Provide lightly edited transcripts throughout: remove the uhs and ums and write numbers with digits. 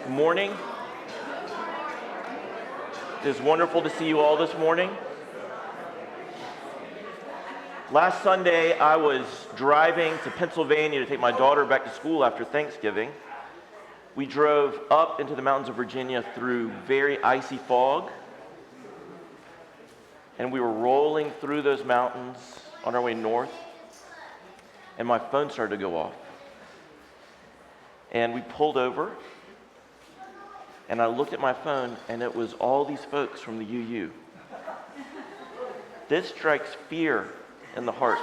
Good morning. It is wonderful to see you all this morning. Last Sunday, I was driving to Pennsylvania to take my daughter back to school after Thanksgiving. We drove up into the mountains of Virginia through very icy fog, and we were rolling through those mountains on our way north, and my phone started to go off. And we pulled over, and I looked at my phone, and it was all these folks from the UU. This strikes fear in the heart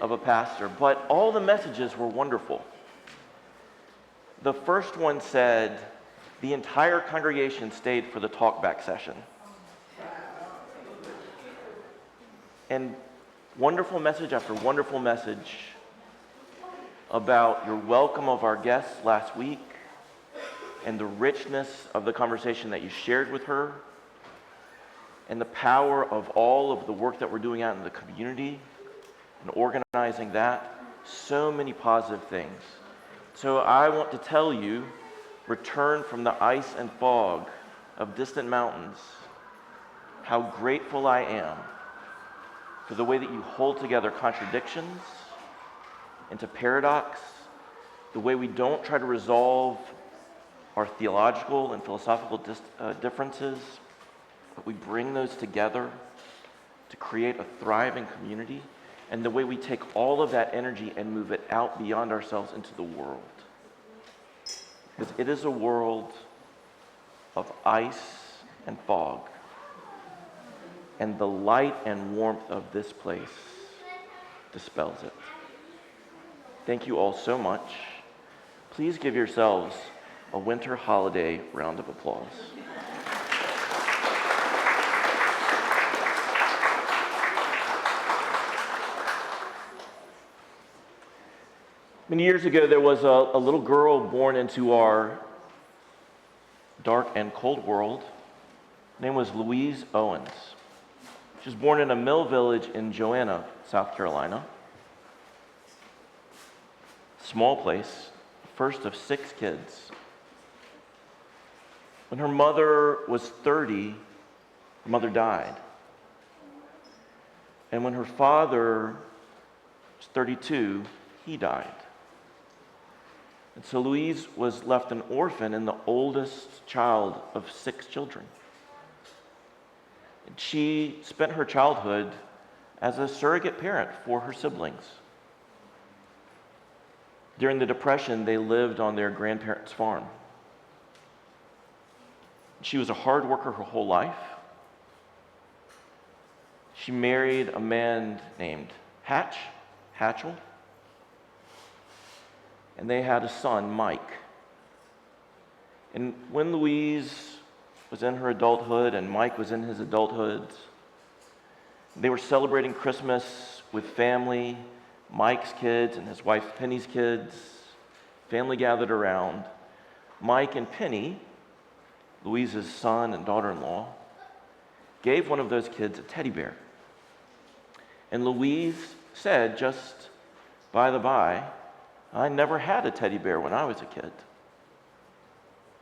of a pastor, but all the messages were wonderful. The first one said, the entire congregation stayed for the talkback session. And wonderful message after wonderful message about your welcome of our guests last week and the richness of the conversation that you shared with her and the power of all of the work that we're doing out in the community and organizing that. So many positive things. So I want to tell you, return from the ice and fog of distant mountains, how grateful I am for the way that you hold together contradictions into paradox, the way we don't try to resolve our theological and philosophical differences, but we bring those together to create a thriving community, and the way we take all of that energy and move it out beyond ourselves into the world. Because it is a world of ice and fog, and the light and warmth of this place dispels it. Thank you all so much. Please give yourselves a winter holiday round of applause. Many years ago, there was a little girl born into our dark and cold world. Her name was Louise Owens. She was born in a mill village in Joanna, South Carolina. Small place, first of 6 kids. When her mother was 30, her mother died. And when her father was 32, he died. And so Louise was left an orphan and the oldest child of 6 children. And she spent her childhood as a surrogate parent for her siblings. During the Depression, they lived on their grandparents' farm. She was a hard worker her whole life. She married a man named Hatchell, and they had a son, Mike. And when Louise was in her adulthood and Mike was in his adulthood, they were celebrating Christmas with family, Mike's kids and his wife Penny's kids. Family gathered around. Mike and Penny, Louise's son and daughter-in-law, gave one of those kids a teddy bear. And Louise said, just by the by, I never had a teddy bear when I was a kid.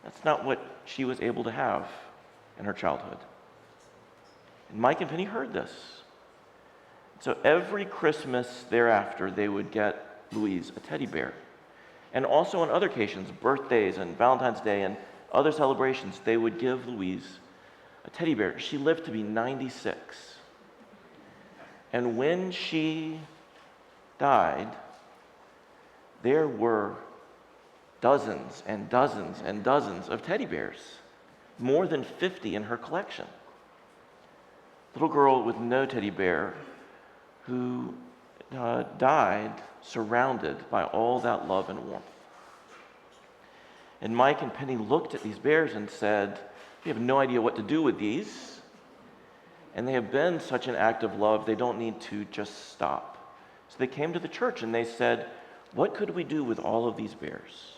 That's not what she was able to have in her childhood. And Mike and Penny heard this. So every Christmas thereafter, they would get Louise a teddy bear. And also on other occasions, birthdays and Valentine's Day and other celebrations, they would give Louise a teddy bear. She lived to be 96. And when she died, there were dozens and dozens and dozens of teddy bears, more than 50 in her collection. Little girl with no teddy bear who died surrounded by all that love and warmth. And Mike and Penny looked at these bears and said, we have no idea what to do with these, and they have been such an act of love, they don't need to just stop. So they came to the church and they said, what could we do with all of these bears?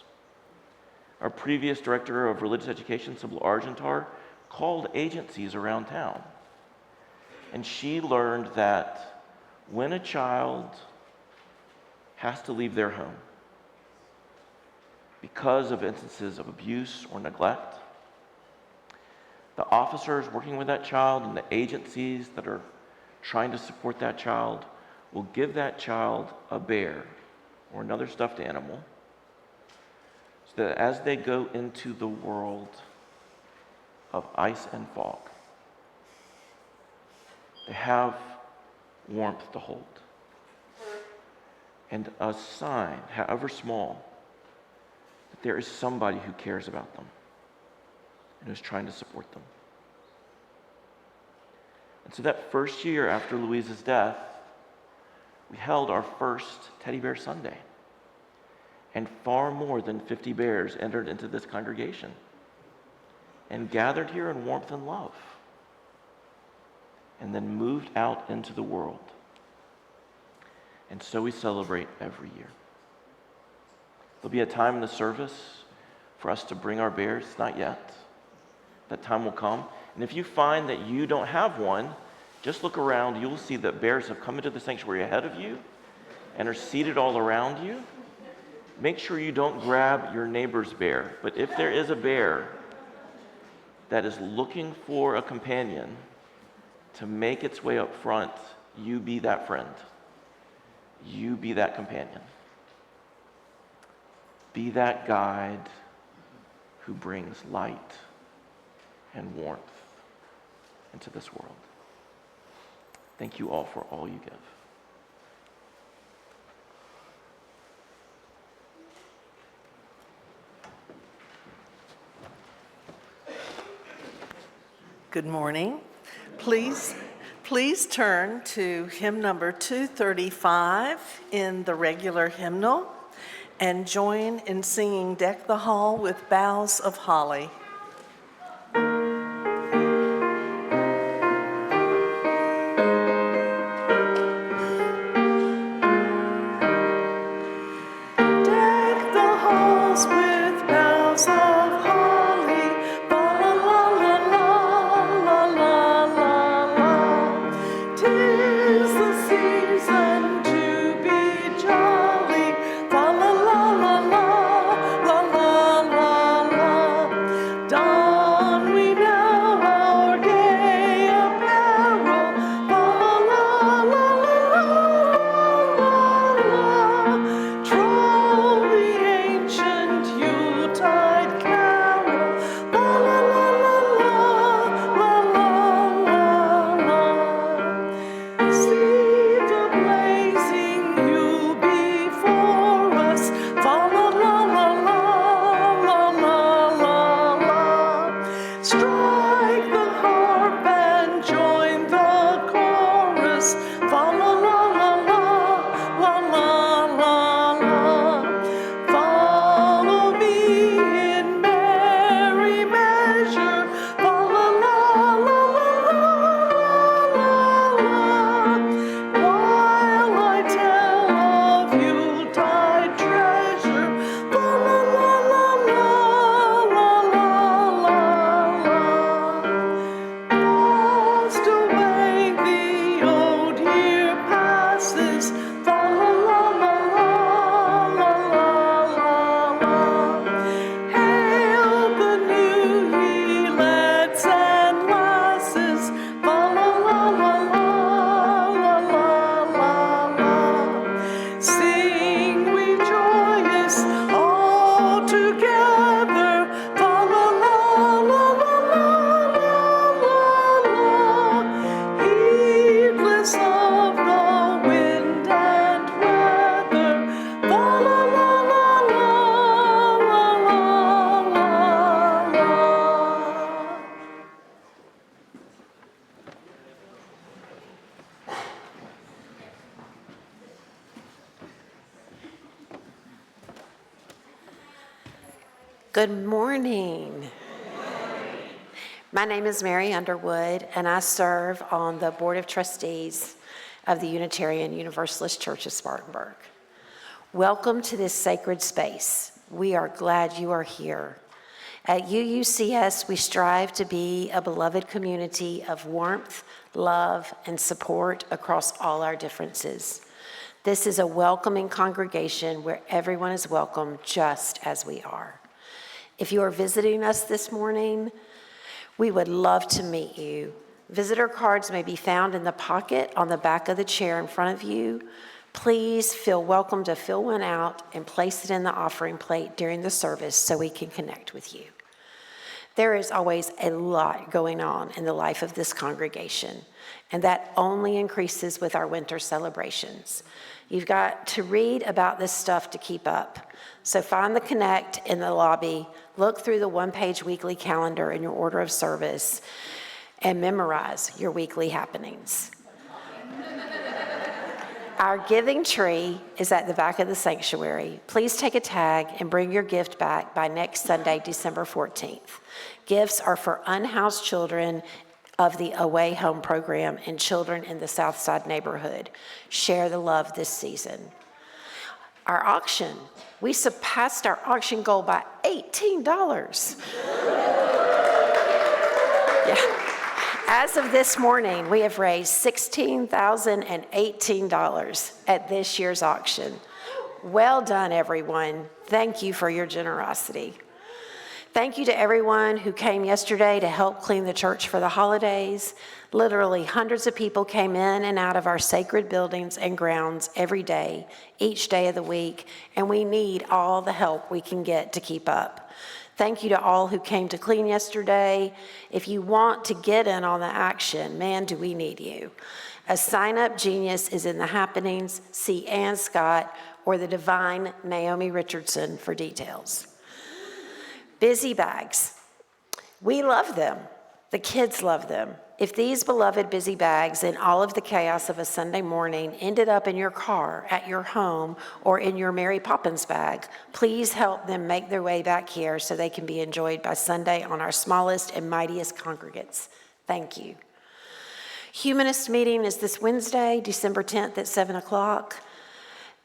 Our previous director of religious education, Sybil Argentar, called agencies around town. And she learned that when a child has to leave their home, because of instances of abuse or neglect. The officers working with that child and the agencies that are trying to support that child will give that child a bear or another stuffed animal so that as they go into the world of ice and fog, they have warmth to hold. And a sign, however small, that there is somebody who cares about them and who's trying to support them. And so that first year after Louise's death, we held our first Teddy Bear Sunday. And far more than 50 bears entered into this congregation and gathered here in warmth and love, and then moved out into the world. And so we celebrate every year. There'll be a time in the service for us to bring our bears, not yet. That time will come. And if you find that you don't have one, just look around. You'll see that bears have come into the sanctuary ahead of you and are seated all around you. Make sure you don't grab your neighbor's bear. But if there is a bear that is looking for a companion to make its way up front, you be that friend. You be that companion. Be that guide who brings light and warmth into this world. Thank you all for all you give. Good morning. Please turn to hymn number 235 in the regular hymnal and join in singing Deck the Hall with Boughs of Holly. Good morning. My name is Mary Underwood, and I serve on the Board of Trustees of the Unitarian Universalist Church of Spartanburg. Welcome to this sacred space. We are glad you are here. At UUCS, we strive to be a beloved community of warmth, love, and support across all our differences. This is a welcoming congregation where everyone is welcome just as we are. If you are visiting us this morning, we would love to meet you. Visitor cards may be found in the pocket on the back of the chair in front of you. Please feel welcome to fill one out and place it in the offering plate during the service so we can connect with you. There is always a lot going on in the life of this congregation, and that only increases with our winter celebrations. You've got to read about this stuff to keep up. So find the Connect in the lobby, look through the one-page weekly calendar in your order of service, and memorize your weekly happenings. Our giving tree is at the back of the sanctuary. Please take a tag and bring your gift back by next Sunday, December 14th. Gifts are for unhoused children of the Away Home program and children in the Southside neighborhood. Share the love this season. Our auction, we surpassed our auction goal by $18. Yeah. As of this morning, we have raised $16,018 at this year's auction. Well done, everyone. Thank you for your generosity. Thank you to everyone who came yesterday to help clean the church for the holidays. Literally, hundreds of people came in and out of our sacred buildings and grounds every day, each day of the week, and we need all the help we can get to keep up. Thank you to all who came to clean yesterday. If you want to get in on the action, man, do we need you. A sign-up genius is in the happenings. See Ann Scott or the divine Naomi Richardson for details. Busy bags. We love them. The kids love them. If these beloved busy bags in all of the chaos of a Sunday morning ended up in your car, at your home, or in your Mary Poppins bag, please help them make their way back here so they can be enjoyed by Sunday on our smallest and mightiest congregates. Thank you. Humanist meeting is this Wednesday, December 10th at 7 o'clock.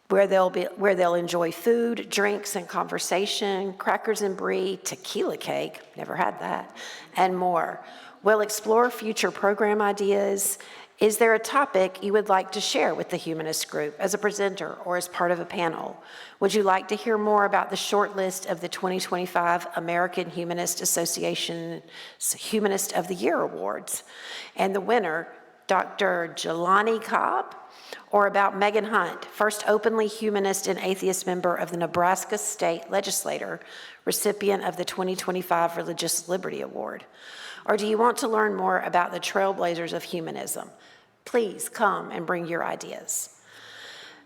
Where they'll enjoy food, drinks, and conversation, crackers and brie, tequila cake, never had that, and more. We'll explore future program ideas. Is there a topic you would like to share with the Humanist group as a presenter or as part of a panel? Would you like to hear more about the short list of the 2025 American Humanist Association Humanist of the Year Awards and the winner, Dr. Jelani Cobb? Or about Megan Hunt, first openly humanist and atheist member of the Nebraska State Legislature, recipient of the 2025 Religious Liberty Award? Or do you want to learn more about the trailblazers of humanism? Please come and bring your ideas.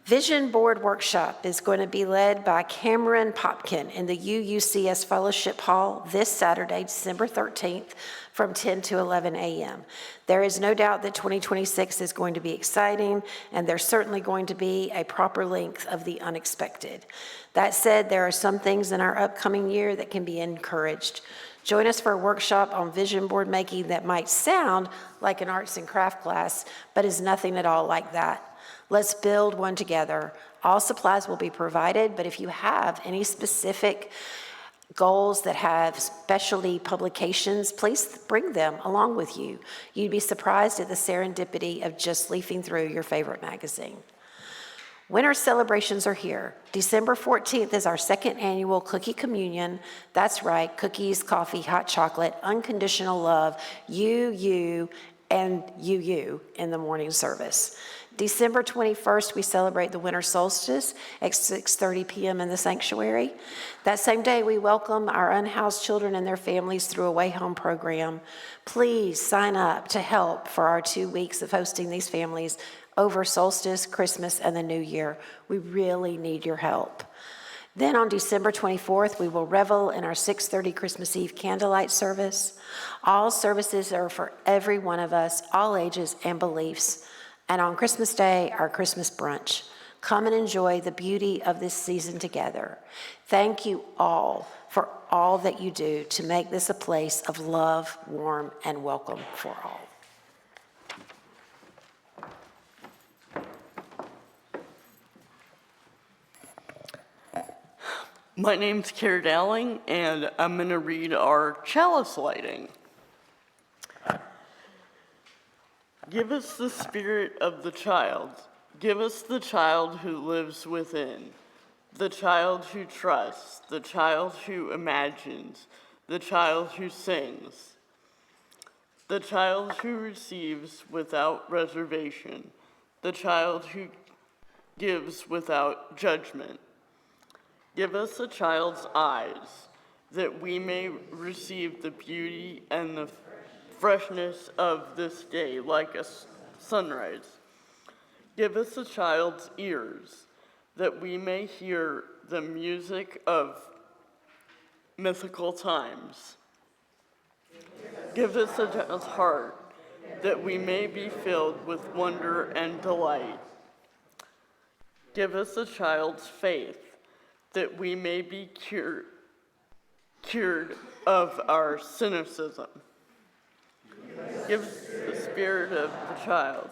Vision Board Workshop is going to be led by Cameron Popkin in the UUCS Fellowship Hall this Saturday, December 13th, from 10 to 11 a.m. There is no doubt that 2026 is going to be exciting, and there's certainly going to be a proper length of the unexpected. That said, there are some things in our upcoming year that can be encouraged. Join us for a workshop on vision board making that might sound like an arts and craft class, but is nothing at all like that. Let's build one together. All supplies will be provided, but if you have any specific goals that have specialty publications, please bring them along with you. You'd be surprised at the serendipity of just leafing through your favorite magazine. Winter celebrations are here. December 14th is our second annual Cookie Communion. That's right, cookies, coffee, hot chocolate, unconditional love, you, and you in the morning service. December 21st, we celebrate the winter solstice at 6:30 p.m. in the sanctuary. That same day, we welcome our unhoused children and their families through a Way Home program. Please sign up to help for our 2 weeks of hosting these families over solstice, Christmas, and the New Year. We really need your help. Then on December 24th, we will revel in our 6:30 Christmas Eve candlelight service. All services are for every one of us, all ages and beliefs. And on Christmas Day, our Christmas brunch. Come and enjoy the beauty of this season together. Thank you all for all that you do to make this a place of love, warm, and welcome for all. My name's Kara Dowling, and I'm going to read our chalice lighting. Give us the spirit of the child. Give us the child who lives within, the child who trusts, the child who imagines, the child who sings, the child who receives without reservation, the child who gives without judgment. Give us a child's eyes, that we may receive the beauty and the freshness of this day like a sunrise. Give us a child's ears, that we may hear the music of mythical times. Give us a child's heart, that we may be filled with wonder and delight. Give us a child's faith, that we may be cured of our cynicism. Give us the spirit of the child,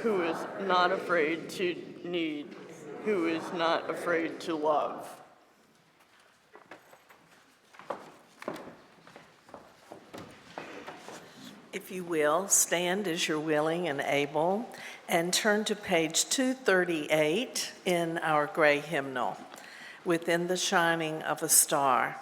who is not afraid to need, who is not afraid to love. If you will, stand as you're willing and able, and turn to page 238 in our gray hymnal, Within the Shining of a Star.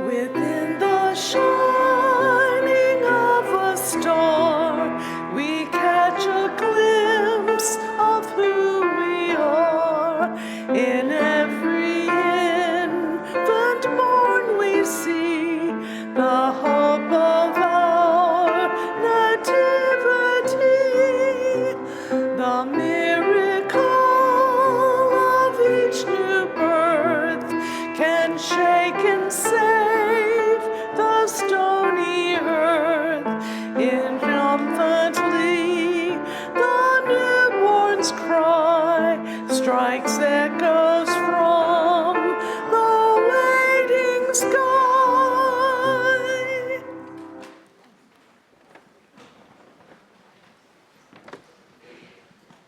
Within the shining of a star, we catch a glimpse of who we are. In every infant born we see the hope of our nativity, the miracle of each new birth can shake and save the stony earth. Triumphantly, the newborn's cry strikes echoes from the waiting sky.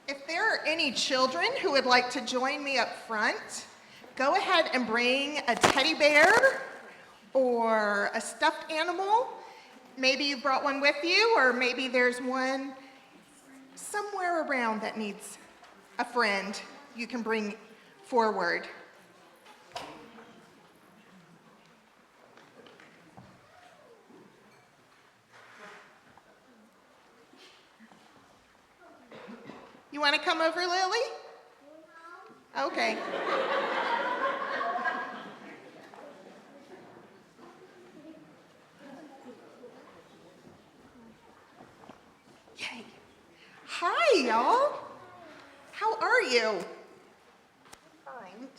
If there are any children who would like to join me up front, go ahead and bring a teddy bear or a stuffed animal. Maybe you brought one with you, or maybe there's one somewhere around that needs a friend you can bring forward. You want to come over, Lily? Okay. Yay. Hi, y'all. How are you? Fine.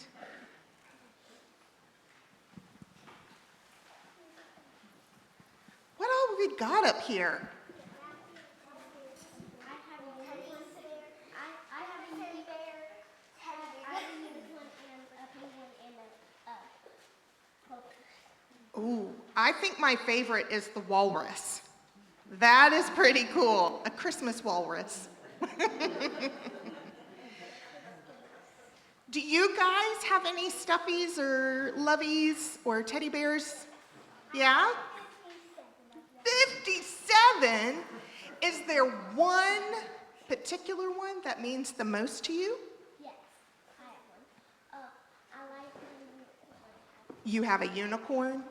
What all we got up here? Ooh, I think my favorite is the walrus. That is pretty cool, a Christmas walrus. Do you guys have any stuffies or loveys or teddy bears? Yeah? 57? Is there one particular one that means the most to you? Yes, I have one. I like the unicorn. You have a unicorn?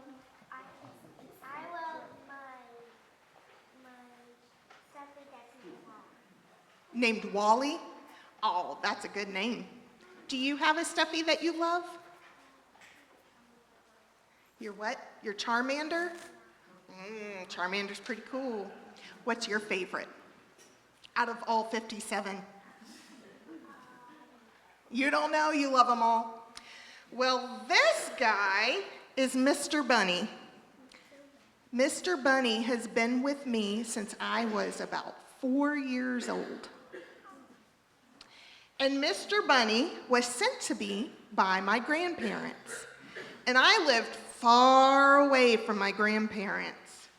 I love my stuffy that's named Named Wally? Oh, that's a good name. Do you have a stuffy that you love? Your what? Your Charmander? Charmander's pretty cool. What's your favorite out of all 57? You don't know? You love them all. Well, this guy is Mr. Bunny. Mr. Bunny has been with me since I was about 4 years old. And Mr. Bunny was sent to me by my grandparents. And I lived far away from my grandparents.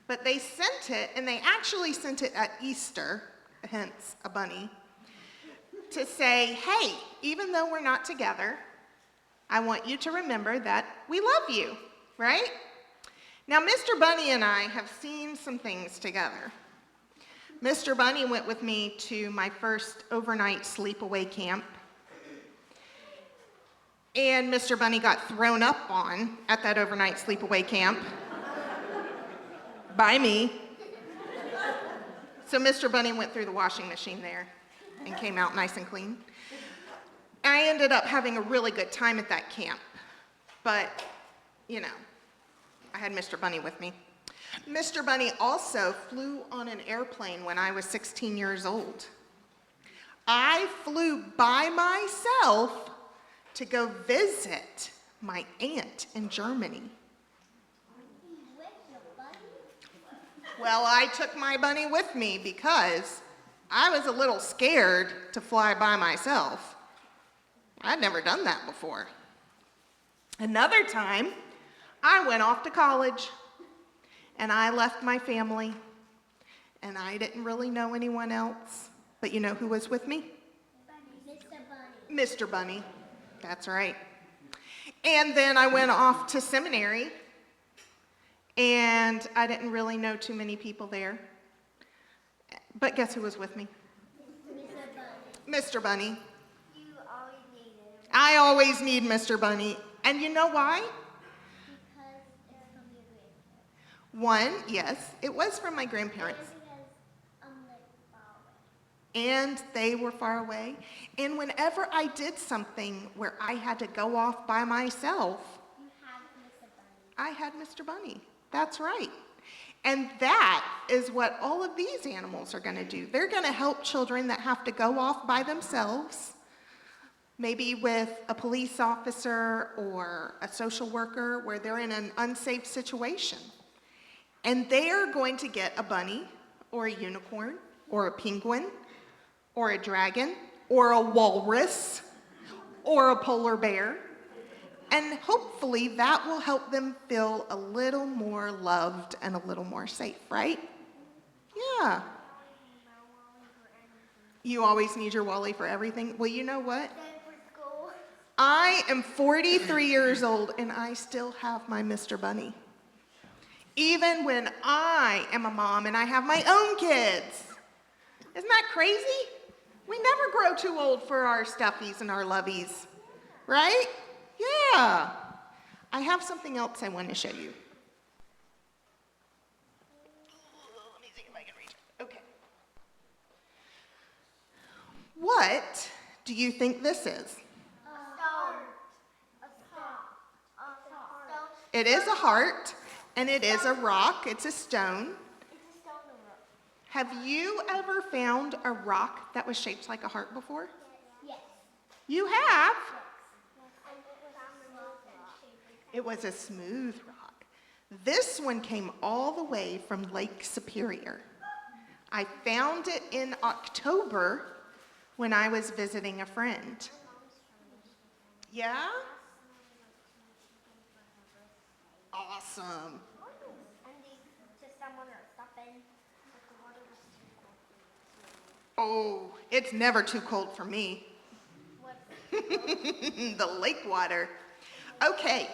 But they sent it, and they actually sent it at Easter, hence a bunny, to say, hey, even though we're not together, I want you to remember that we love you, right? Now, Mr. Bunny and I have seen some things together. Mr. Bunny went with me to my first overnight sleepaway camp. And Mr. Bunny got thrown up on at that overnight sleepaway camp by me. So Mr. Bunny went through the washing machine there and came out nice and clean. I ended up having a really good time at that camp. But, you know, I had Mr. Bunny with me. Mr. Bunny also flew on an airplane when I was 16 years old. I flew by myself to go visit my aunt in Germany. Well, I took my bunny with me because I was a little scared to fly by myself. I'd never done that before. Another time, I went off to college, and I left my family, and I didn't really know anyone else. But you know who was with me? Mr. Bunny. Mr. Bunny. That's right. And then I went off to seminary, and I didn't really know too many people there. But guess who was with me? Mr. Bunny. You always need it I always need Mr. Bunny. And you know why? because it's from your grandparents. One, yes, it was from my grandparents. And because I'm like far away. And they were far away. And whenever I did something where I had to go off by myself, You have Mr. Bunny. I had Mr. Bunny. That's right. And that is what all of these animals are going to do. They're going to help children that have to go off by themselves, maybe with a police officer or a social worker where they're in an unsafe situation. And they are going to get a bunny or a unicorn or a penguin or a dragon or a walrus or a polar bear. And hopefully that will help them feel a little more loved and a little more safe, right? Yeah. You always need your Wally for everything. Well, you know what? Then for school. I am 43 years old and I still have my Mr. Bunny. Even when I am a mom and I have my own kids. Isn't that crazy? We never grow too old for our stuffies and our lovies, right? Yeah. I have something else I want to show you. Let me see if I can reach it. Okay. What do you think this is? It is a heart, and it is a rock. It's a stone. Have you ever found a rock that was shaped like a heart before? Yes. You have? It was a smooth rock. This one came all the way from Lake Superior. I found it in October when I was visiting a friend. Yeah? Awesome. And just someone or something. Oh, it's never too cold for me. The lake water. Okay.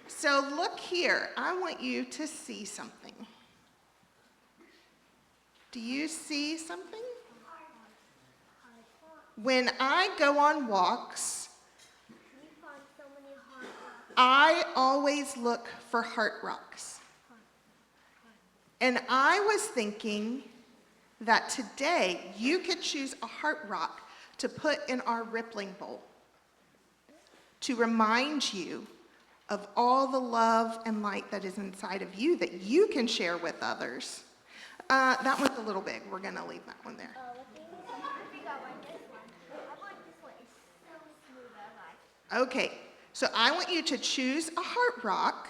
So look here. I want you to see something. Do you see something? When I go on walks, You find so many heart rocks. I always look for heart rocks. And I was thinking that today you could choose a heart rock to put in our rippling bowl to remind you of all the love and light that is inside of you that you can share with others. That one's a little big. We're going to leave that one there. The thing is, I think I like this one. I like this one. It's so smooth. I like. Okay, so I want you to choose a heart rock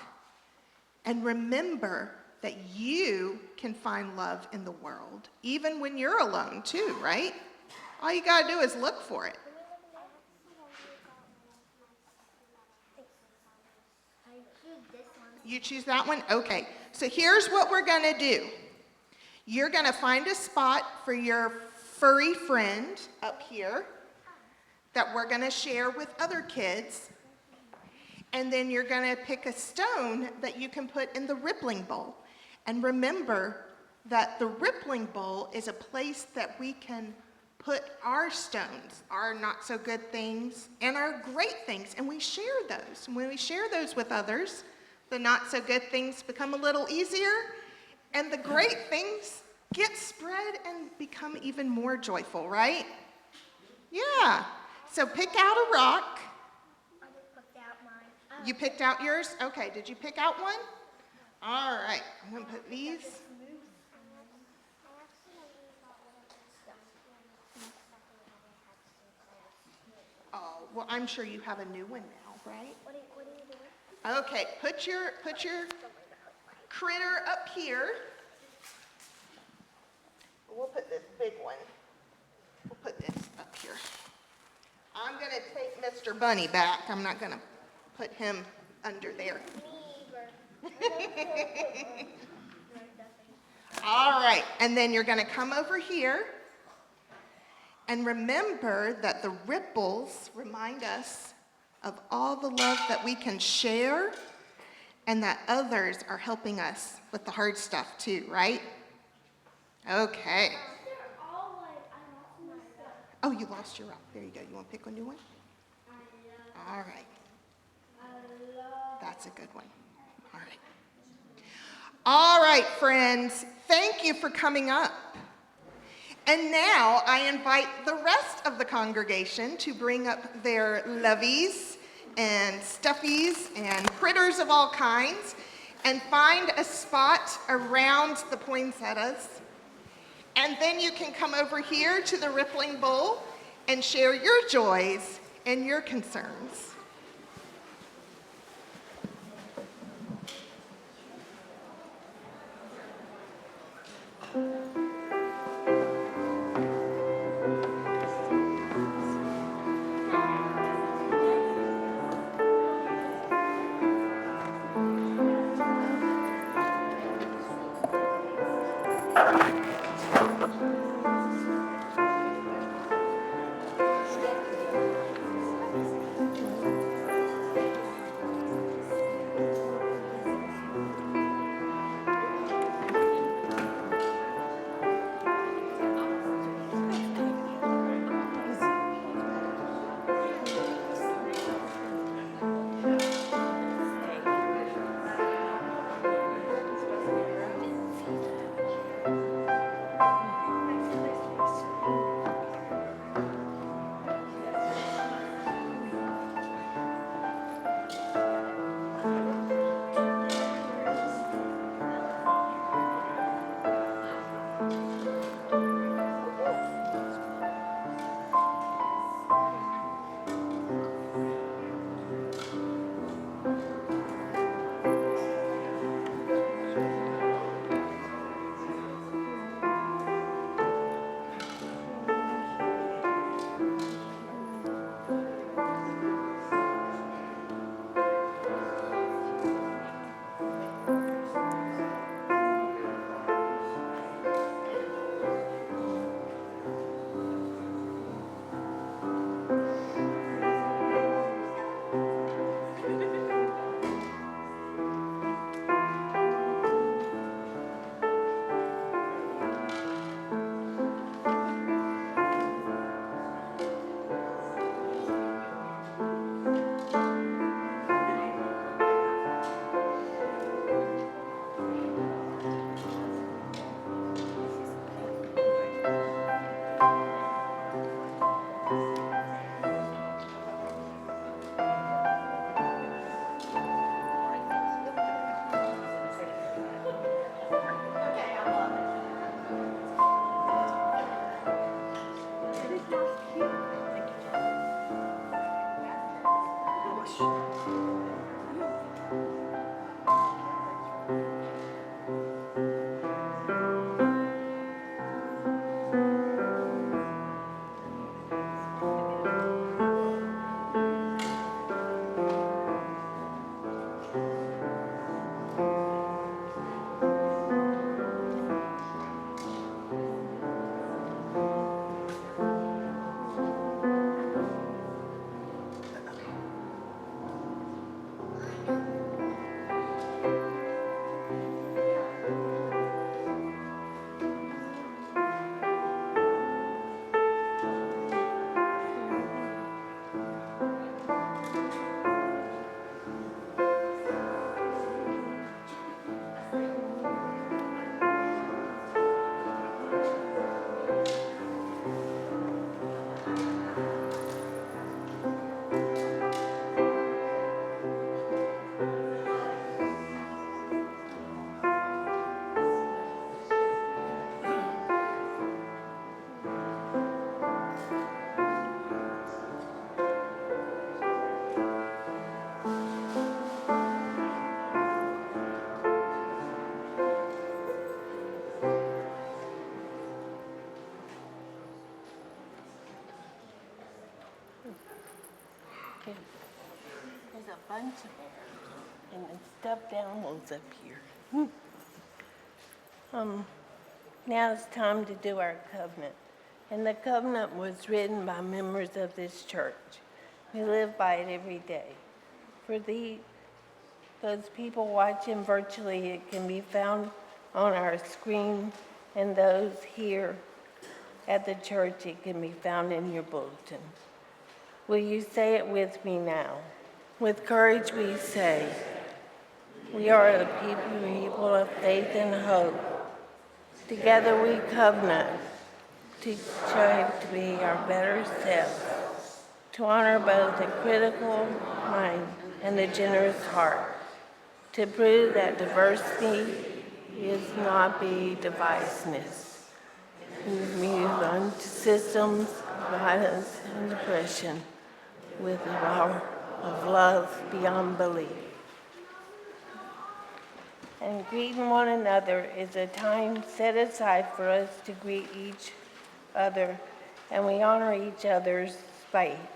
and remember that you can find love in the world, even when you're alone too, right? All you gotta do is look for it. I choose this one. You choose that one? Okay, so here's what we're gonna do. You're gonna find a spot for your furry friend up here. that we're gonna share with other kids. And then you're gonna pick a stone that you can put in the rippling bowl. And remember that the rippling bowl is a place that we can put our stones, our not so good things, and our great things, and we share those. And when we share those with others, the not so good things become a little easier, and the great things get spread and become even more joyful, right? Yeah. So pick out a rock. I just picked out mine. You picked out yours? Okay, did you pick out one? All right, I'm gonna put these. Oh, well, I'm sure you have a new one now, right? What are you doing? Okay, put your critter up here. We'll put this big one. We'll put this up here. I'm gonna take Mr. Bunny back. I'm not gonna put him under there. All right, and then you're gonna come over here. And remember that the ripples remind us of all the love that we can share and that others are helping us with the hard stuff too, right? Okay. Oh, you lost your rock. There you go. You want to pick a new one? All right. That's a good one. All right. All right, friends. Thank you for coming up. And now I invite the rest of the congregation to bring up their loveys and stuffies and critters of all kinds and find a spot around the poinsettias. And then you can come over here to the rippling bowl and share your joys and your concerns. and the stuffed animals up here. Now it's time to do our covenant. And the covenant was written by members of this church. We live by it every day. For those people watching virtually, it can be found on our screen, and those here at the church, it can be found in your bulletin. Will you say it with me now? With courage we say, we are the people of faith and hope. Together we covenant to strive to be our better selves, to honor both the critical mind and the generous heart, to prove that diversity is not be divisiveness, move on to systems, violence, and oppression with the power of love beyond belief. And greeting one another is a time set aside for us to greet each other, and we honor each other's space.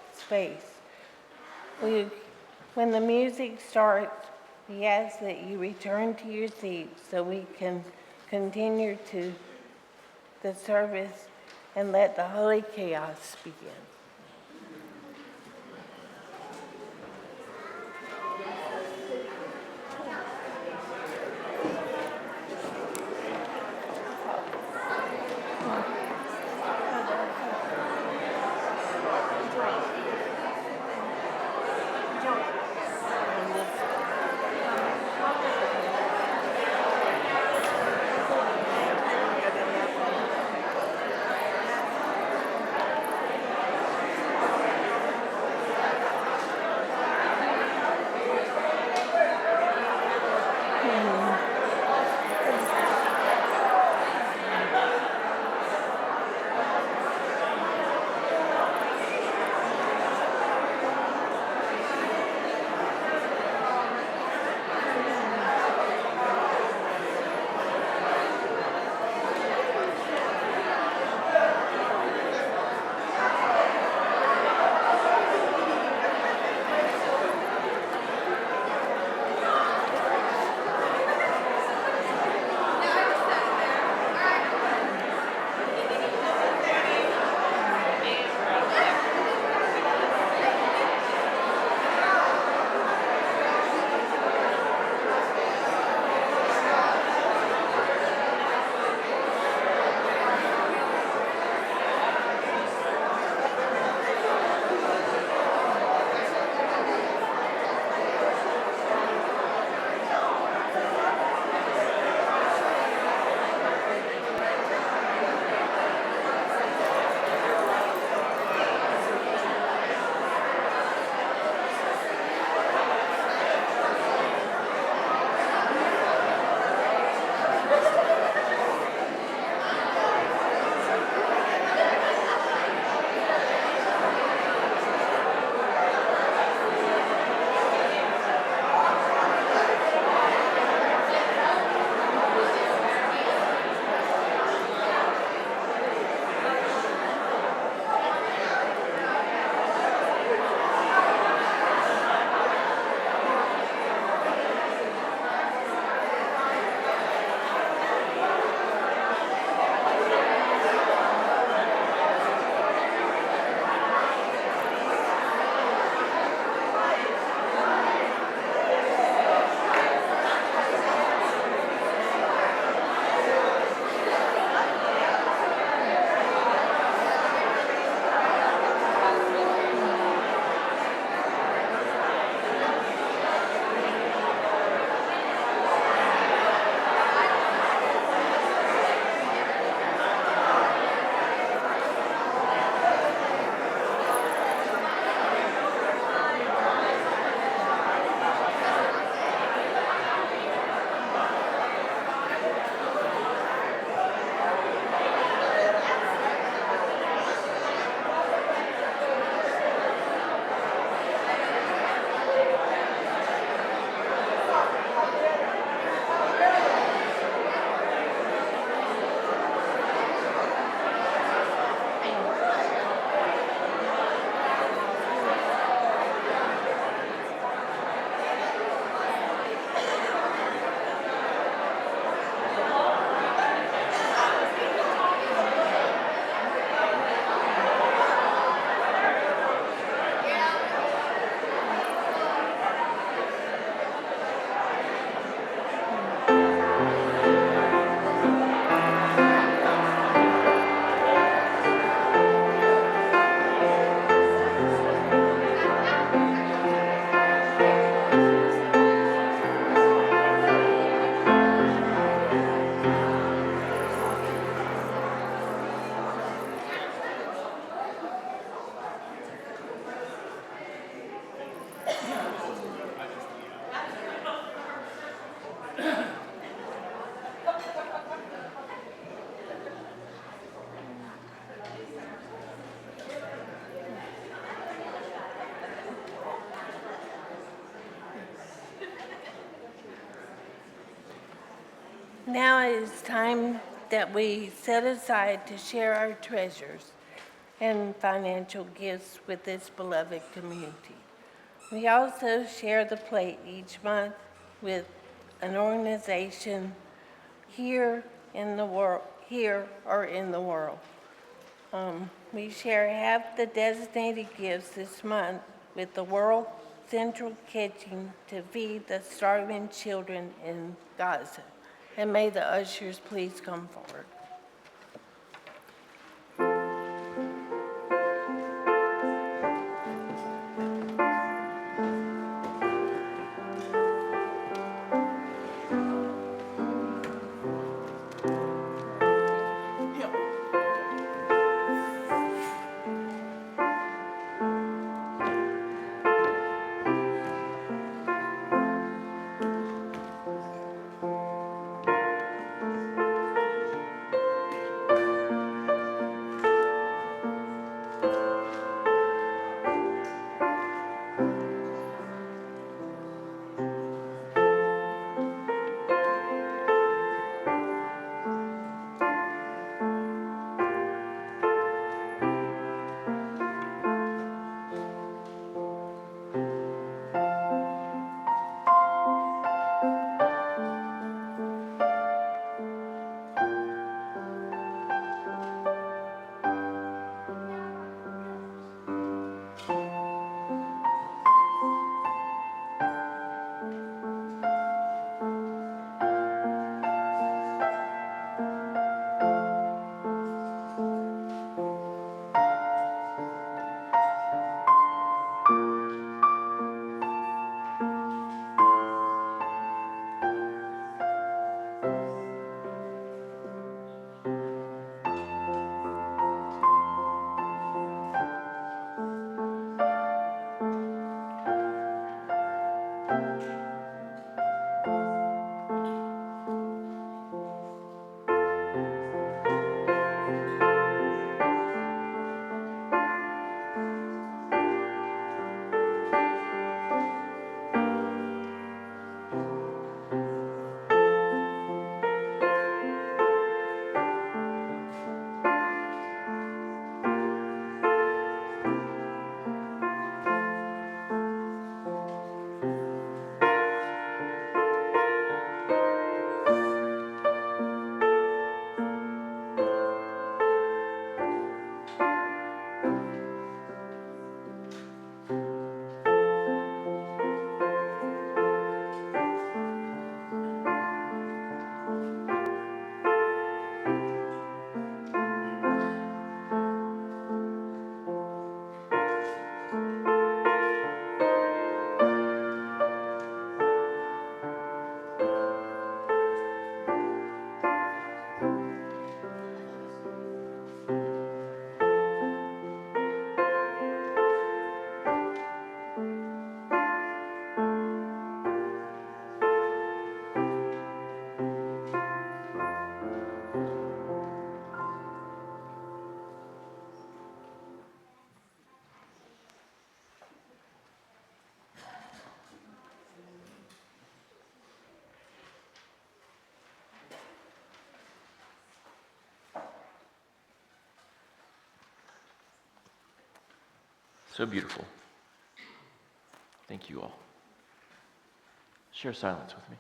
When the music starts, we ask that you return to your seats so we can continue to the service and let the holy chaos begin. Now it is time that we set aside to share our treasures and financial gifts with this beloved community. We also share the plate each month with an organization here or in the world. We share half the designated gifts this month with the World Central Kitchen to feed the starving children in Gaza. And may the ushers please come forward. So beautiful. Thank you all. Share silence with me.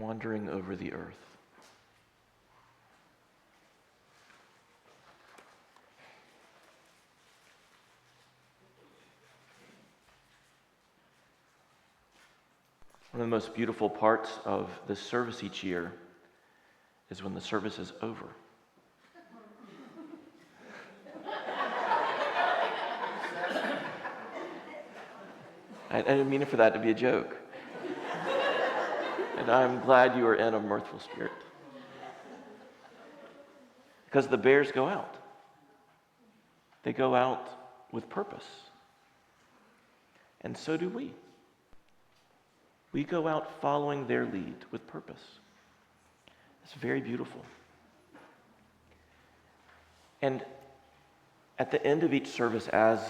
wandering over the earth. One of the most beautiful parts of this service each year is when the service is over. I didn't mean it for that to be a joke. And I'm glad you are in a mirthful spirit. Because the bears go out. They go out with purpose. And so do we. We go out following their lead with purpose. It's very beautiful. And at the end of each service, as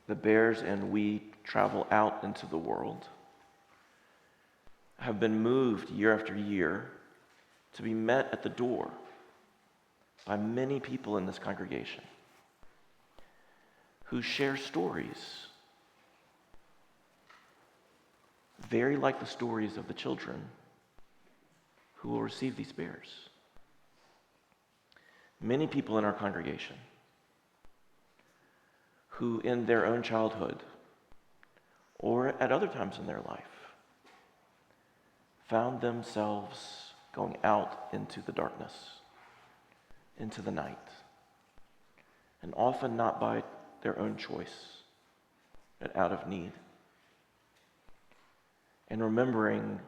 the bears and we travel out into the world, have been moved year after year to be met at the door by many people in this congregation who share stories very like the stories of the children who will receive these bears. Many people in our congregation who in their own childhood or at other times in their life found themselves going out into the darkness, into the night, and often not by their own choice, but out of need. And remembering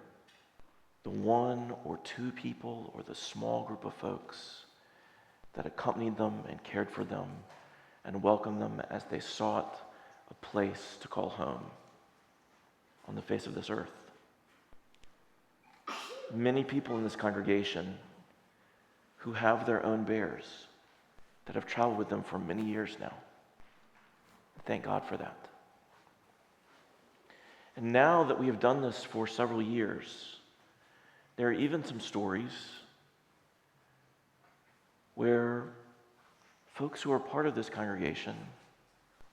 the one or two people or the small group of folks that accompanied them and cared for them and welcomed them as they sought a place to call home on the face of this earth. Many people in this congregation who have their own bears that have traveled with them for many years now. Thank God for that. And now that we have done this for several years, there are even some stories where folks who are part of this congregation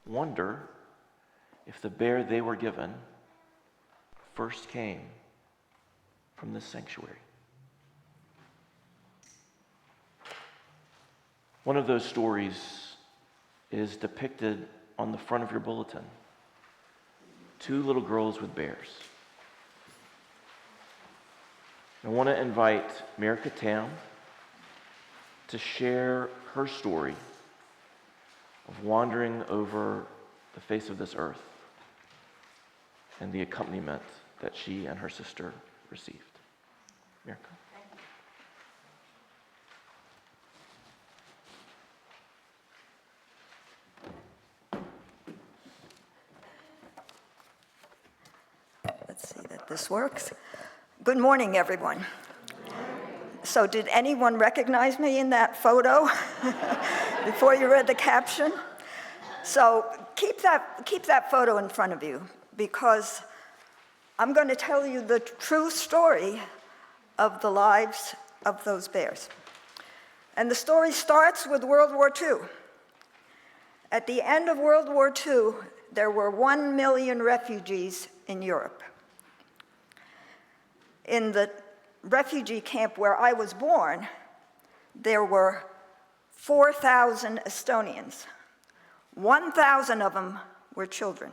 wonder if the bear they were given first came from this sanctuary. One of those stories is depicted on the front of your bulletin. 2 little girls with bears. I want to invite Merica Tam to share her story of wandering over the face of this earth and the accompaniment that she and her sister received. Merica. Let's see that this works. Good morning, everyone. So did anyone recognize me in that photo before you read the caption? So keep that photo in front of you, because I'm going to tell you the true story of the lives of those bears. And the story starts with World War II. At the end of World War II, there were 1 million refugees in Europe. In the refugee camp where I was born, there were 4,000 Estonians. 1,000 of them were children.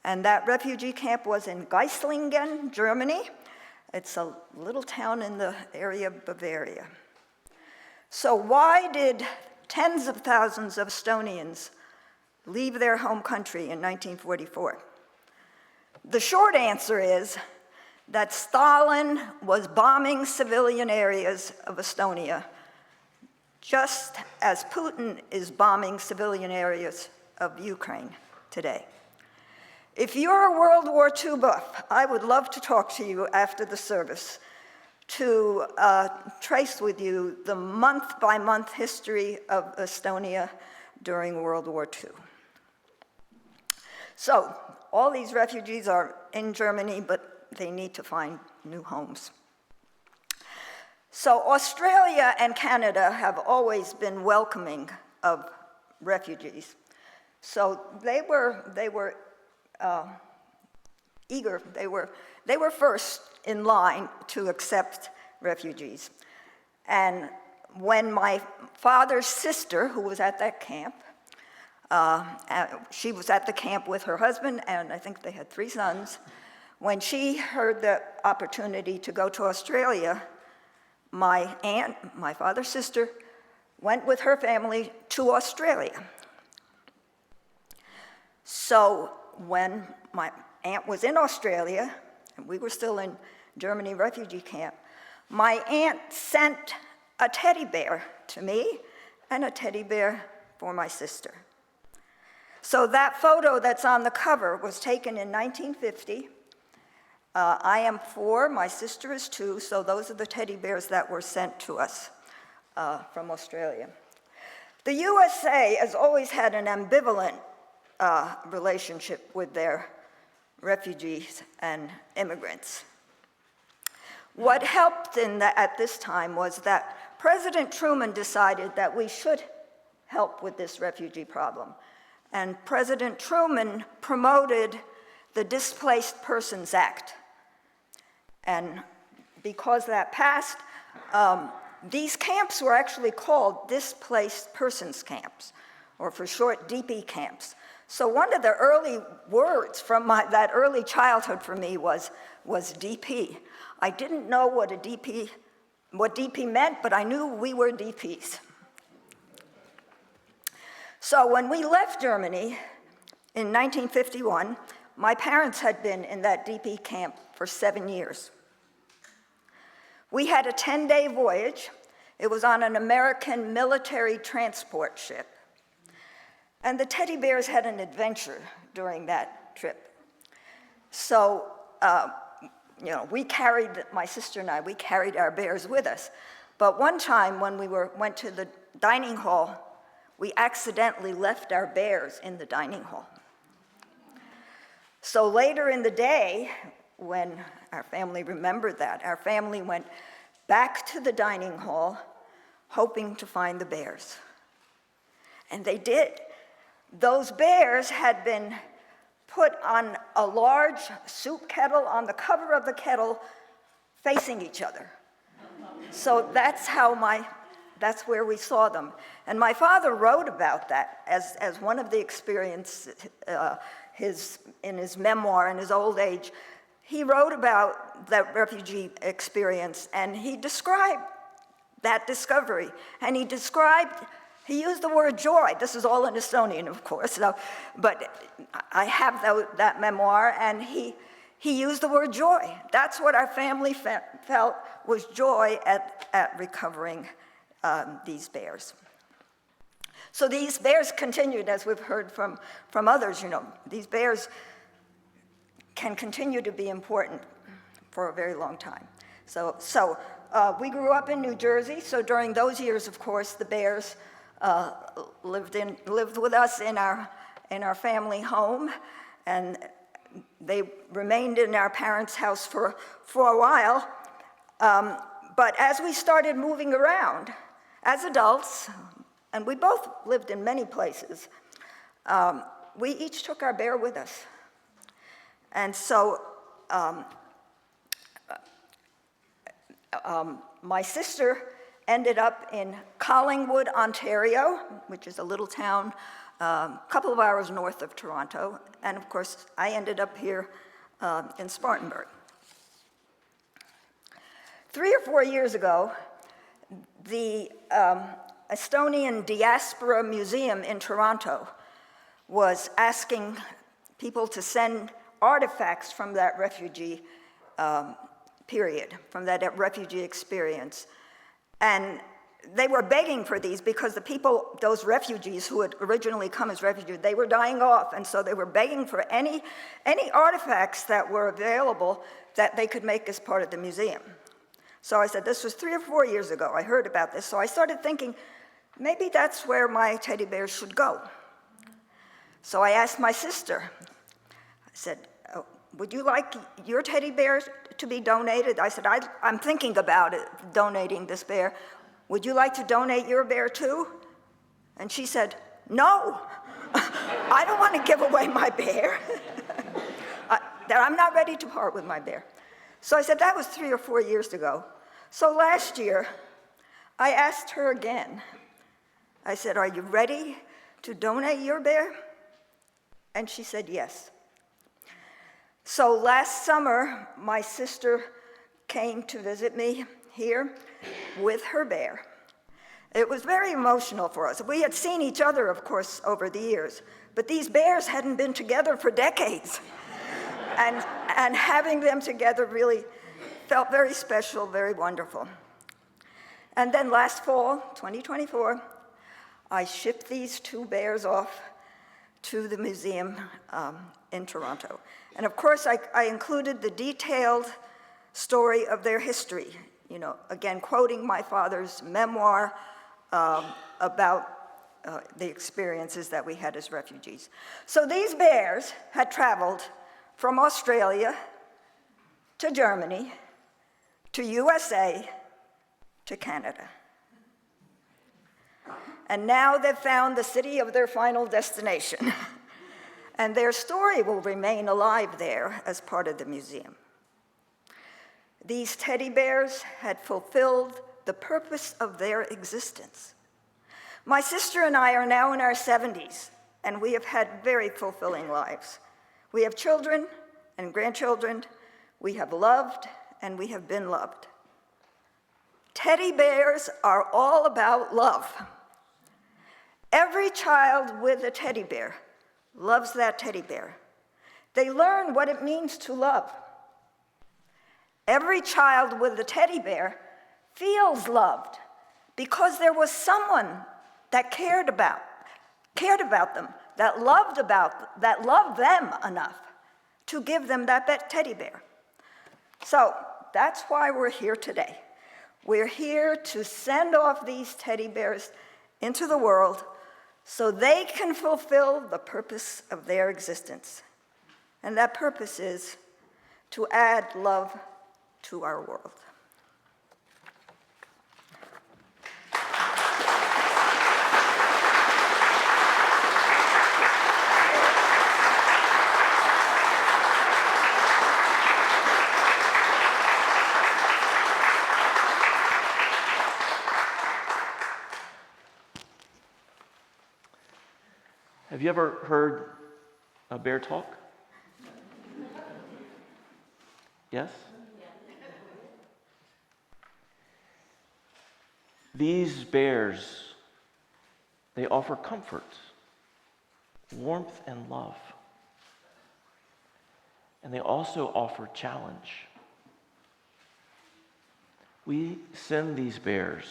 And that refugee camp was in Geislingen, Germany. It's a little town in the area of Bavaria. So why did tens of thousands of Estonians leave their home country in 1944? The short answer is that Stalin was bombing civilian areas of Estonia, just as Putin is bombing civilian areas of Ukraine today. If you're a World War II buff, I would love to talk to you after the service to trace with you the month-by-month history of Estonia during World War II. So, all these refugees are in Germany, but they need to find new homes. So Australia and Canada have always been welcoming of refugees. So they were eager. They were first in line to accept refugees. And when my father's sister, who was at that camp, she was at the camp with her husband, and I think they had 3 sons. When she heard the opportunity to go to Australia, my aunt, my father's sister, went with her family to Australia. So when my aunt was in Australia, and we were still in Germany refugee camp, my aunt sent a teddy bear to me and a teddy bear for my sister. So that photo that's on the cover was taken in 1950. I am 4, my sister is 2, so those are the teddy bears that were sent to us from Australia. The USA has always had an ambivalent relationship with their refugees and immigrants. What helped at this time was that President Truman decided that we should help with this refugee problem. And President Truman promoted the Displaced Persons Act. And because that passed, these camps were actually called Displaced Persons Camps, or for short, DP camps. So one of the early words from that early childhood for me was DP. I didn't know what DP meant, but I knew we were DPs. So when we left Germany in 1951, my parents had been in that DP camp for 7 years. We had a 10-day voyage. It was on an American military transport ship. And the teddy bears had an adventure during that trip. So, my sister and I, we carried our bears with us. But one time when we went to the dining hall, we accidentally left our bears in the dining hall. So later in the day, when our family remembered that, our family went back to the dining hall hoping to find the bears. And they did. Those bears had been put on a large soup kettle on the cover of the kettle facing each other. So that's where we saw them. And my father wrote about that as one of the experiences in his memoir in his old age. He wrote about that refugee experience, and he described that discovery. And he used the word joy. This is all in Estonian, of course, but I have that memoir, and he used the word joy. That's what our family felt was joy at recovering these bears. So these bears continued, as we've heard from others, these bears can continue to be important for a very long time. So we grew up in New Jersey, so during those years, of course, the bears lived with us in our family home, and they remained in our parents' house for a while. But as we started moving around as adults, and we both lived in many places, we each took our bear with us. And so my sister ended up in Collingwood, Ontario, which is a little town a couple of hours north of Toronto. And of course, I ended up here in Spartanburg. 3 or 4 years ago, the Estonian Diaspora Museum in Toronto was asking people to send artifacts from that refugee period, from that refugee experience. And they were begging for these because the people, those refugees who had originally come as refugees, they were dying off, and so they were begging for any artifacts that were available that they could make as part of the museum. So I said, this was 3 or 4 years ago, I heard about this, so I started thinking, maybe that's where my teddy bears should go. So I asked my sister, I said, oh, would you like your teddy bears to be donated? I said, I'm thinking about it, donating this bear. Would you like to donate your bear too? And she said, no, I don't want to give away my bear. I'm not ready to part with my bear. So I said, that was 3 or 4 years ago. So last year, I asked her again. I said, are you ready to donate your bear? And she said yes. So last summer, my sister came to visit me here with her bear. It was very emotional for us. We had seen each other, of course, over the years, but these bears hadn't been together for decades. And having them together really felt very special, very wonderful. And then last fall, 2024, I shipped these 2 bears off to the museum in Toronto. And of course, I included the detailed story of their history, again, quoting my father's memoir about the experiences that we had as refugees. So these bears had traveled from Australia to Germany to USA to Canada. And now they've found the city of their final destination. And their story will remain alive there as part of the museum. These teddy bears had fulfilled the purpose of their existence. My sister and I are now in our 70s, and we have had very fulfilling lives. We have children and grandchildren. We have loved, and we have been loved. Teddy bears are all about love. Every child with a teddy bear loves that teddy bear. They learn what it means to love. Every child with a teddy bear feels loved because there was someone that cared about them, that loved them enough to give them that teddy bear. So that's why we're here today. We're here to send off these teddy bears into the world so they can fulfill the purpose of their existence. And that purpose is to add love to our world. Have you ever heard a bear talk? Yes? These bears, they offer comfort, warmth, and love. And they also offer challenge. We send these bears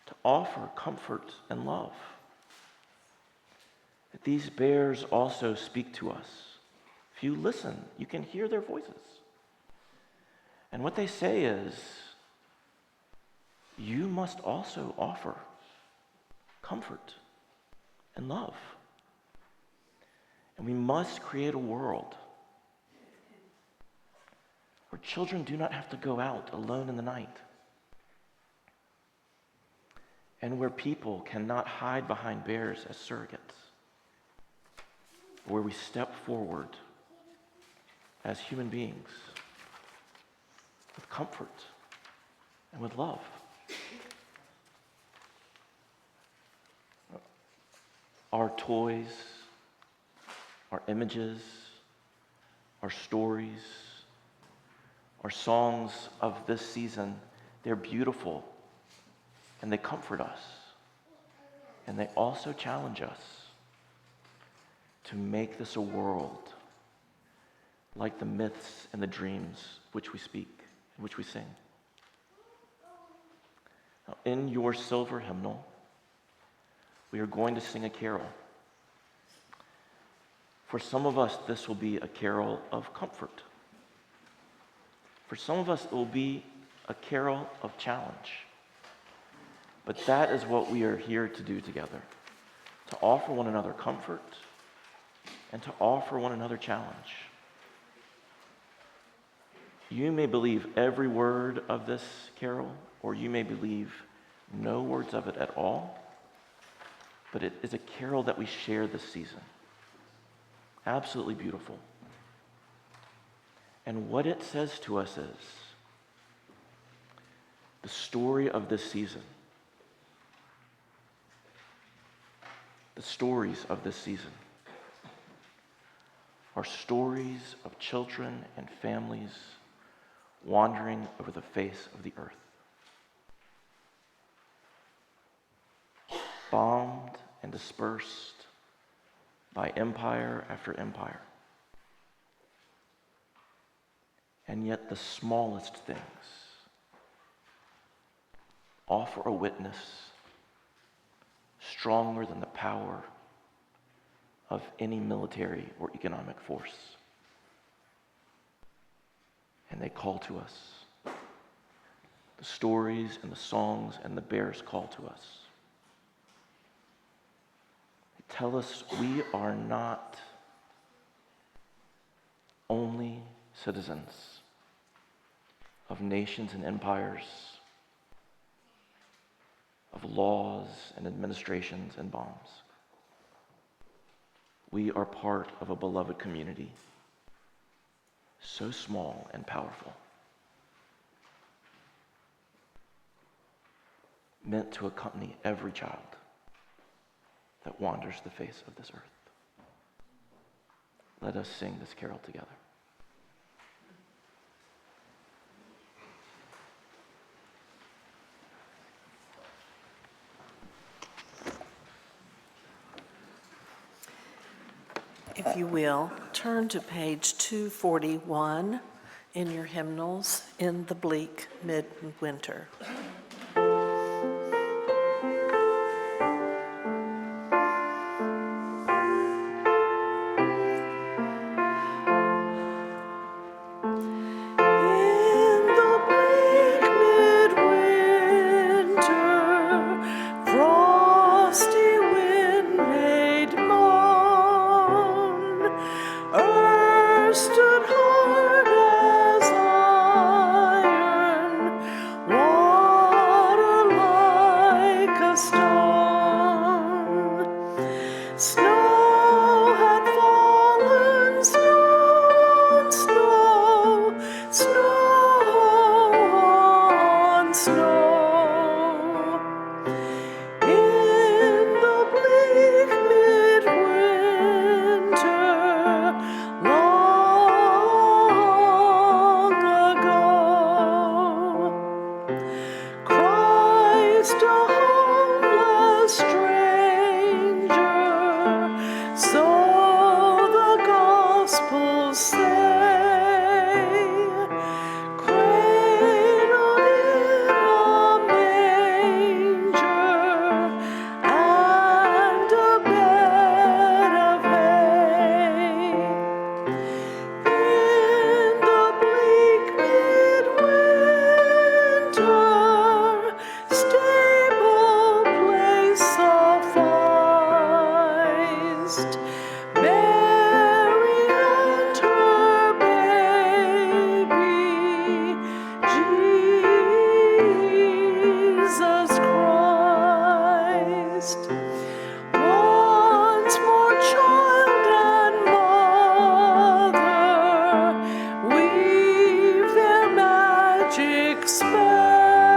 to offer comfort and love. But these bears also speak to us. If you listen, you can hear their voices. And what they say is, you must also offer comfort and love. And we must create a world where children do not have to go out alone in the night, and where people cannot hide behind bears as surrogates, where we step forward as human beings with comfort and with love. Our toys, our images, our stories, our songs of this season, they're beautiful and they comfort us. And they also challenge us to make this a world like the myths and the dreams which we speak and which we sing. Now, in your silver hymnal, we are going to sing a carol. For some of us, this will be a carol of comfort. For some of us, it will be a carol of challenge. But that is what we are here to do together, to offer one another comfort and to offer one another challenge. You may believe every word of this carol, or you may believe no words of it at all, but it is a carol that we share this season. Absolutely beautiful. And what it says to us is the story of this season, the stories of this season are stories of children and families wandering over the face of the earth, bombed and dispersed by empire after empire. And yet the smallest things offer a witness stronger than the power of any military or economic force. And they call to us. The stories and the songs and the bears call to us. They tell us we are not only citizens of nations and empires, of laws and administrations and bombs. We are part of a beloved community, so small and powerful, meant to accompany every child that wanders the face of this earth. Let us sing this carol together. If you will, turn to page 241 in your hymnals, In the Bleak Midwinter. Stood hard as iron, water like a stone. Snow had fallen, snow on snow, snow on snow. In the bleak midwinter, long ago, Christ a homeless stranger, so the Gospels say, cradled in a manger and a bed of hay. In the bleak midwinter, stable place sufficed. Mary and her baby, Jesus Christ. Once more child and mother weave their magic spell,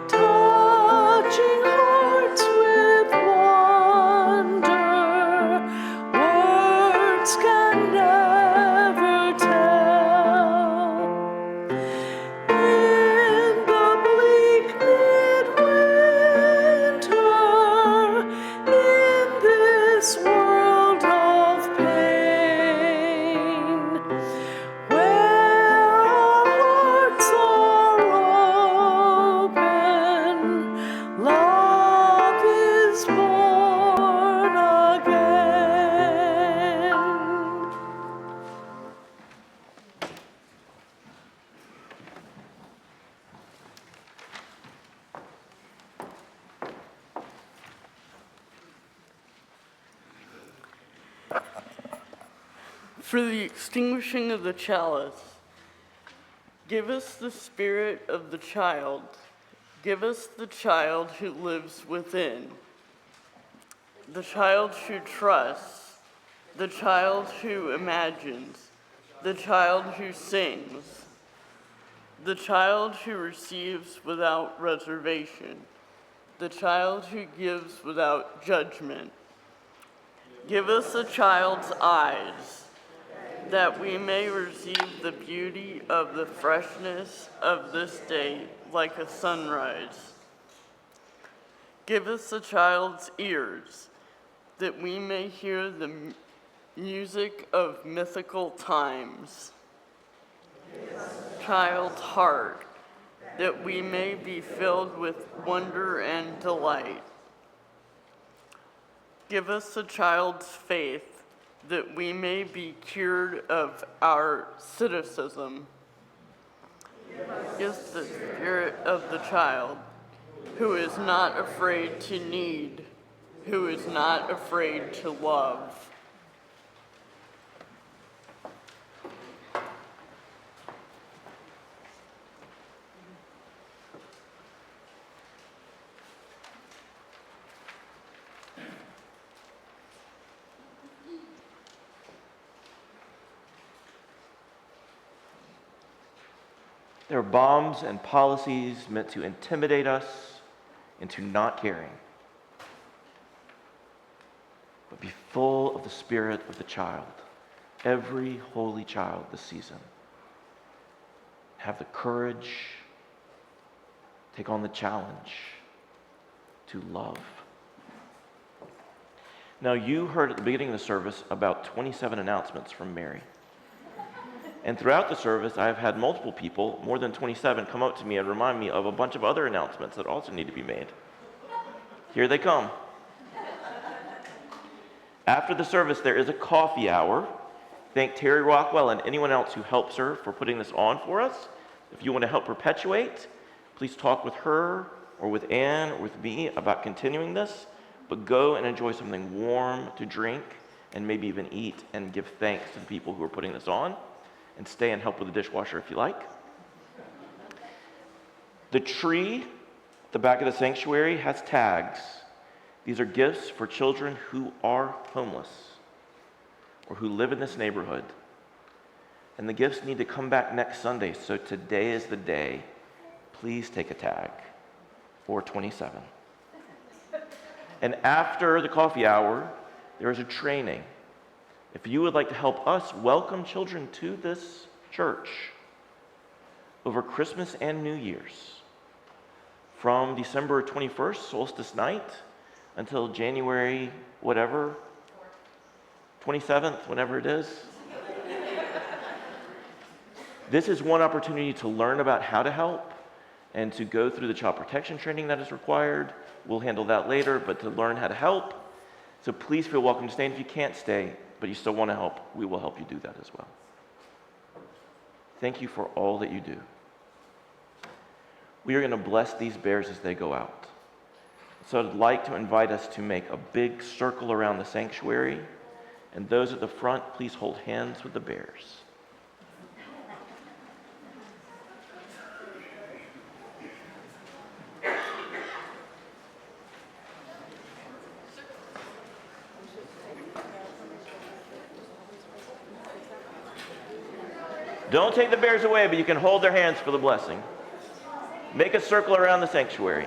touching hearts with wonder, words can never tell. In the bleak midwinter, in this world of pain, where our hearts are open, love is born again. For the extinguishing of the chalice, give us the spirit of the child. Give us the child who lives within. The child who trusts, the child who imagines, the child who sings, the child who receives without reservation, the child who gives without judgment. Give us a child's eyes, that we may receive the beauty of the freshness of this day like a sunrise. Give us a child's ears, that we may hear the music of mythical times. Child's heart, that we may be filled with wonder and delight. Give us a child's faith, that we may be cured of our cynicism. Give us the spirit of the child, who is not afraid to need, who is not afraid to love. There are bombs and policies meant to intimidate us into not caring. But be full of the spirit of the child, every holy child this season. Have the courage, take on the challenge to love. Now, you heard at the beginning of the service about 27 announcements from Mary. And throughout the service, I've had multiple people, more than 27, come up to me and remind me of a bunch of other announcements that also need to be made. Here they come. After the service, there is a coffee hour. Thank Terry Rockwell and anyone else who helps her for putting this on for us. If you want to help perpetuate, please talk with her or with Ann or with me about continuing this, but go and enjoy something warm to drink and maybe even eat and give thanks to the people who are putting this on. And stay and help with the dishwasher if you like. The tree at the back of the sanctuary has tags. These are gifts for children who are homeless or who live in this neighborhood. And the gifts need to come back next Sunday, so today is the day. Please take a tag for 27. And after the coffee hour, there is a training. If you would like to help us welcome children to this church over Christmas and New Year's, from December 21st, solstice night, until January, whatever, 27th, whenever it is. This is one opportunity to learn about how to help and to go through the child protection training that is required. We'll handle that later, but to learn how to help. So please feel welcome to stay. And if you can't stay, but you still want to help, we will help you do that as well. Thank you for all that you do. We are going to bless these bears as they go out. So I'd like to invite us to make a big circle around the sanctuary, and those at the front, please hold hands with the bears. Don't take the bears away, but you can hold their hands for the blessing. Make a circle around the sanctuary.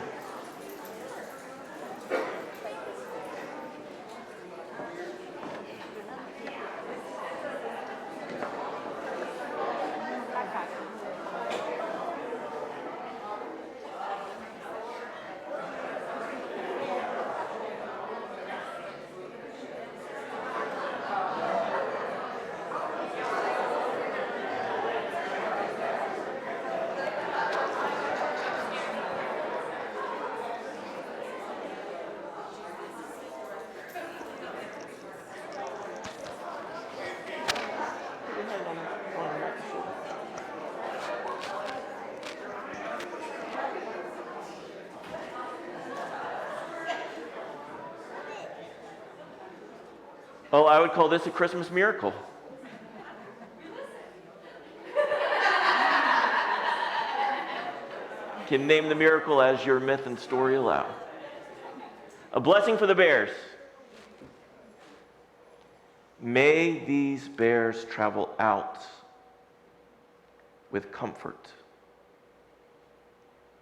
Oh, I would call this a Christmas miracle. You can name the miracle as your myth and story allow. A blessing for the bears. May these bears travel out with comfort.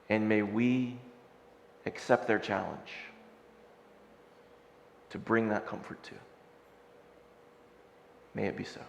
And may we accept their challenge to bring that comfort to. May it be so.